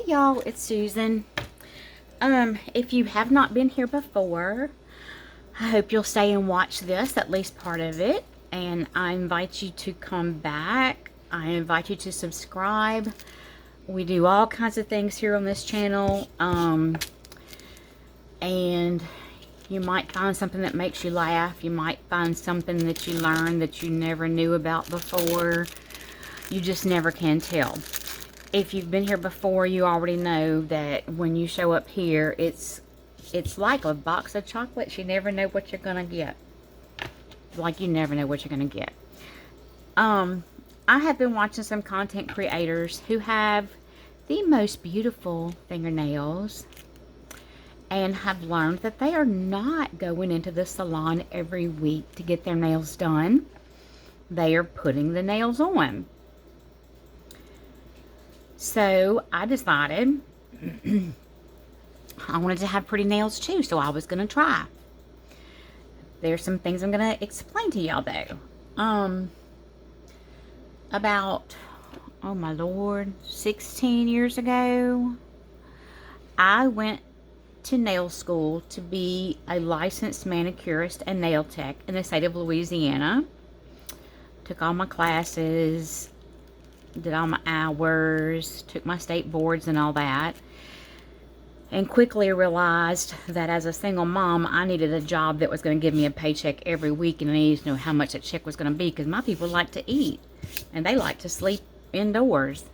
Hey y'all, it's Susan. If you have not been here before, I hope you'll stay and watch this, at least part of it. And I invite you to come back. I invite you to subscribe. We do all kinds of things here on this channel. And you might find something that makes you laugh. You might find something that you learn that you never knew about before. You just never can tell. If you've been here before, you already know that when you show up here, it's like a box of chocolates. You never know what you're gonna get. Like you never know what you're gonna get. I have been watching some content creators who have the most beautiful fingernails and have learned that they are not going into the salon every week to get their nails done. They are putting the nails on. So I decided I wanted to have pretty nails too, so I was going to try. There's some things I'm going to explain to y'all though. About, oh my Lord, 16 years ago, I went to nail school to be a licensed manicurist and nail tech in the state of Louisiana. Took all my classes, did all my hours, took my state boards and all that, and quickly realized that as a single mom, I needed a job that was going to give me a paycheck every week, and I needed to know how much that check was going to be, because my people like to eat, and they like to sleep indoors.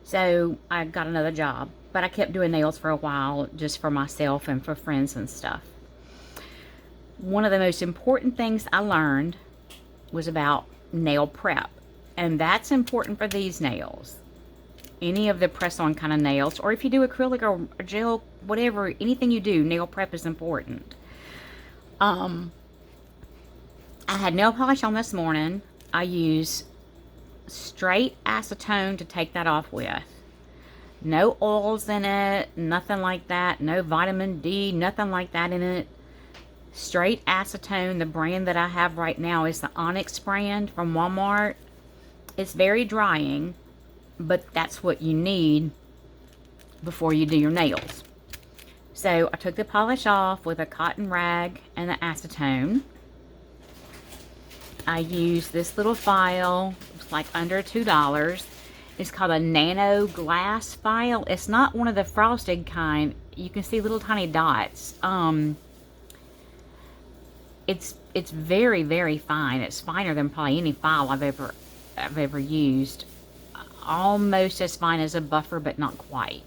So I got another job, but I kept doing nails for a while, just for myself and for friends and stuff. One of the most important things I learned was about nail prep. And that's important for these nails. Any of the press-on kind of nails, or if you do acrylic or gel, whatever, anything you do, nail prep is important. I had nail polish on this morning. I use straight acetone to take that off with. No oils in it, nothing like that. No vitamin D, nothing like that in it. Straight acetone. The brand that I have right now is the Onyx brand from Walmart. It's very drying, but that's what you need before you do your nails. So I took the polish off with a cotton rag and the acetone. I used this little file. It's like under $2. It's called a nano glass file. It's not one of the frosted kind. You can see little tiny dots. It's very, very fine. It's finer than probably any file I've ever used. Almost as fine as a buffer, but not quite.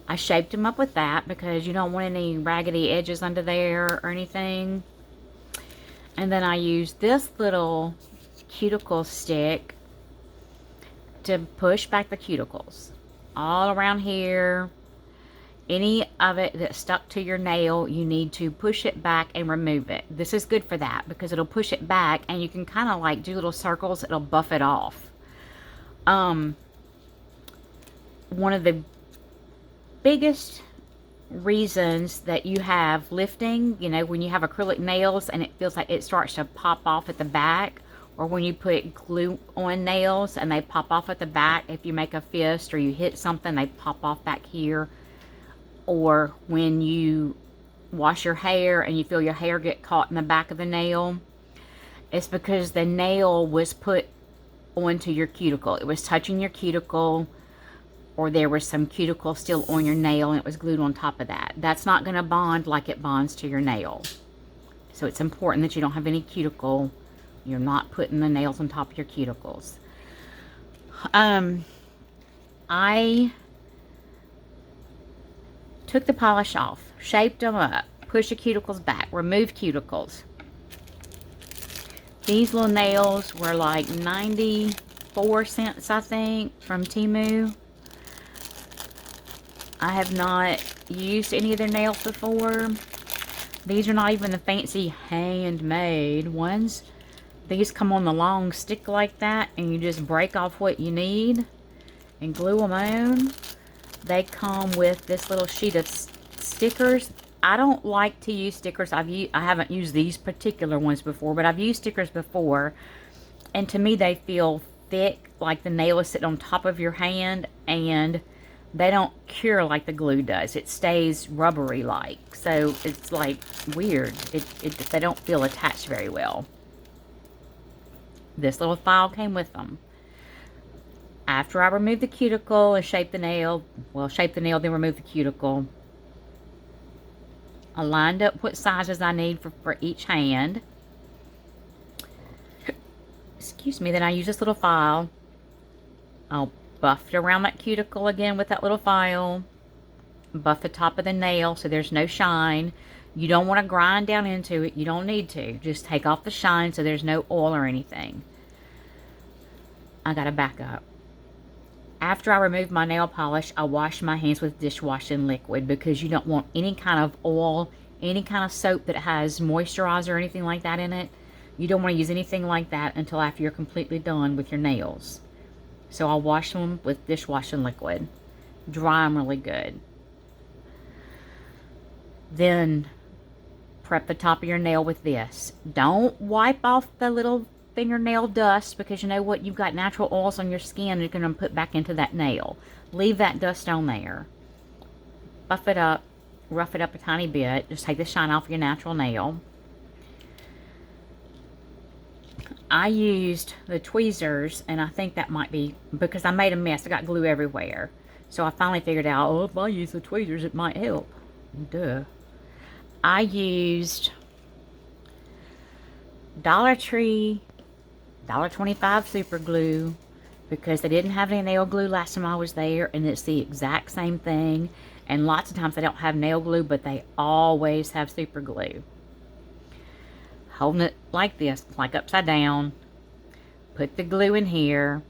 I shaped them up with that because you don't want any raggedy edges under there or anything. And then I used this little cuticle stick to push back the cuticles all around here. Any of it that's stuck to your nail, you need to push it back and remove it. This is good for that because it'll push it back and you can kind of like do little circles. It'll buff it off. One of the biggest reasons that you have lifting, you know, when you have acrylic nails and it feels like it starts to pop off at the back, or when you put glue on nails and they pop off at the back, if you make a fist or you hit something, they pop off back here. Or when you wash your hair and you feel your hair get caught in the back of the nail, it's because the nail was put onto your cuticle. It was touching your cuticle, or there was some cuticle still on your nail and it was glued on top of that. That's not going to bond like it bonds to your nail. So it's important that you don't have any cuticle. You're not putting the nails on top of your cuticles. I took the polish off, shaped them up, pushed the cuticles back, removed cuticles. These little nails were like 94 cents, I think, from Temu. I have not used any of their nails before. These are not even the fancy handmade ones. These come on the long stick like that, and you just break off what you need and glue them on. They come with this little sheet of stickers. I don't like to use stickers. I haven't used these particular ones before, but I've used stickers before, and to me they feel thick, like the nail is sitting on top of your hand, and they don't cure like the glue does. It stays rubbery like. So it's like weird. They don't feel attached very well. This little file came with them. After I removed the cuticle and shaped the nail, then remove the cuticle. I lined up what sizes I need for each hand. Excuse me. Then I use this little file. I'll buff it around that cuticle again with that little file. Buff the top of the nail so there's no shine. You don't want to grind down into it. You don't need to. Just take off the shine so there's no oil or anything. I got to back up. After I remove my nail polish, I wash my hands with dishwashing liquid because you don't want any kind of oil, any kind of soap that has moisturizer or anything like that in it. You don't want to use anything like that until after you're completely done with your nails. So I'll wash them with dishwashing liquid. Dry them really good. Then prep the top of your nail with this. Don't wipe off the little fingernail dust because you know what? You've got natural oils on your skin you're going to put back into that nail. Leave that dust on there. Buff it up. Rough it up a tiny bit. Just take the shine off your natural nail. I used the tweezers, and I think that might be because I made a mess. I got glue everywhere. So I finally figured out, oh, if I use the tweezers, it might help. Duh. I used Dollar Tree $1.25 super glue because they didn't have any nail glue last time I was there, and it's the exact same thing. And lots of times they don't have nail glue, but they always have super glue. Holding it like this, like upside down. Put the glue in here.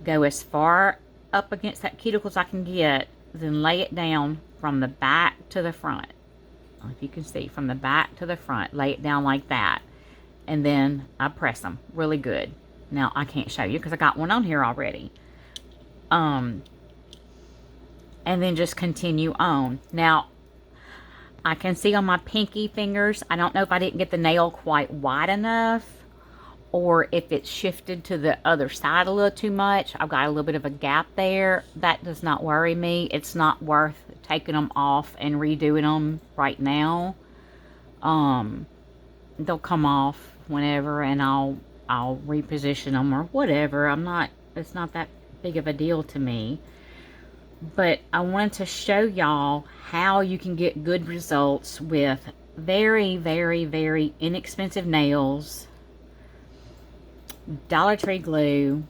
Go as far up against that cuticle as I can get, then lay it down from the back to the front. If you can see, from the back to the front, lay it down like that. And then I press them really good. Now, I can't show you because I got one on here already. And then just continue on. Now, I can see on my pinky fingers, I don't know if I didn't get the nail quite wide enough or if it's shifted to the other side a little too much. I've got a little bit of a gap there. That does not worry me. It's not worth taking them off and redoing them right now. They'll come off whenever, and I'll reposition them or whatever. It's not that big of a deal to me. But I wanted to show y'all how you can get good results with very, very, very inexpensive nails, Dollar Tree glue,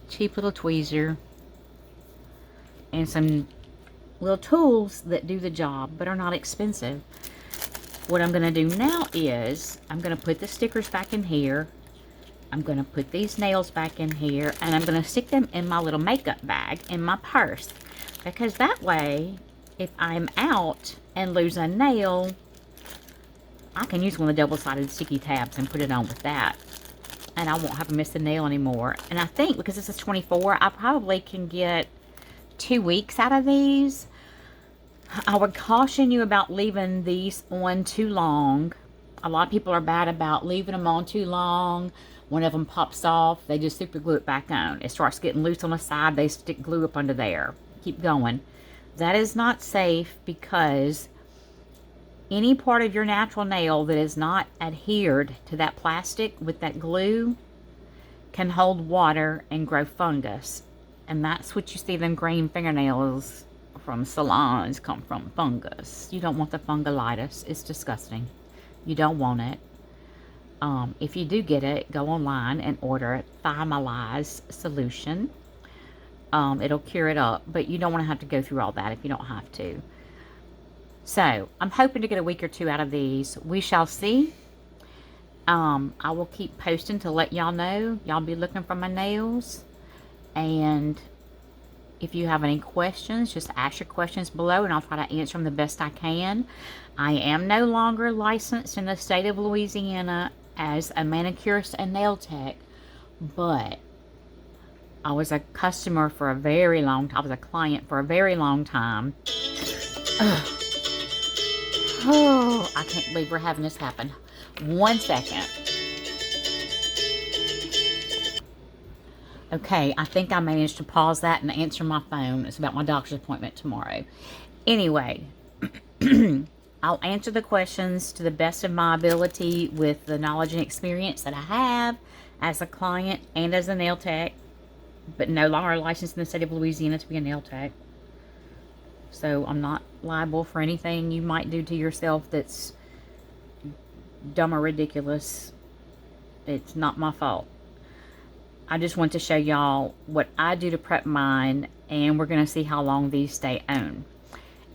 cheap little tweezer, and some little tools that do the job but are not expensive. What I'm going to do now is I'm going to put the stickers back in here. I'm going to put these nails back in here, and I'm going to stick them in my little makeup bag in my purse, because that way if I'm out and lose a nail, I can use one of the double-sided sticky tabs and put it on with that, and I won't have to miss a nail anymore. And I think because this is 24, I probably can get 2 weeks out of these. I would caution you about leaving these on too long. A lot of people are bad about leaving them on too long. One of them pops off, they just super glue it back on. It starts getting loose on the side, they stick glue up under there. Keep going. That is not safe because any part of your natural nail that is not adhered to that plastic with that glue can hold water and grow fungus. And that's what you see them green fingernails from salons come from, fungus. You don't want the fungulitis. It's disgusting. You don't want it. If you do get it, go online and order Thymalize solution. It'll cure it up, but you don't want to have to go through all that if you don't have to. So, I'm hoping to get a week or 2 out of these. We shall see. I will keep posting to let y'all know. Y'all be looking for my nails. And if you have any questions, just ask your questions below and I'll try to answer them the best I can. I am no longer licensed in the state of Louisiana as a manicurist and nail tech, but I was a customer for a very long time. I was a client for a very long time. Ugh. Oh, I can't believe we're having this happen. 1 second. Okay, I think I managed to pause that and answer my phone. It's about my doctor's appointment tomorrow. Anyway, I'll answer the questions to the best of my ability with the knowledge and experience that I have as a client and as a nail tech, but no longer licensed in the state of Louisiana to be a nail tech. So I'm not liable for anything you might do to yourself that's dumb or ridiculous. It's not my fault. I just want to show y'all what I do to prep mine, and we're going to see how long these stay on.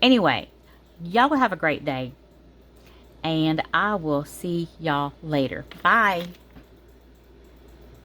Anyway, y'all have a great day, and I will see y'all later. Bye.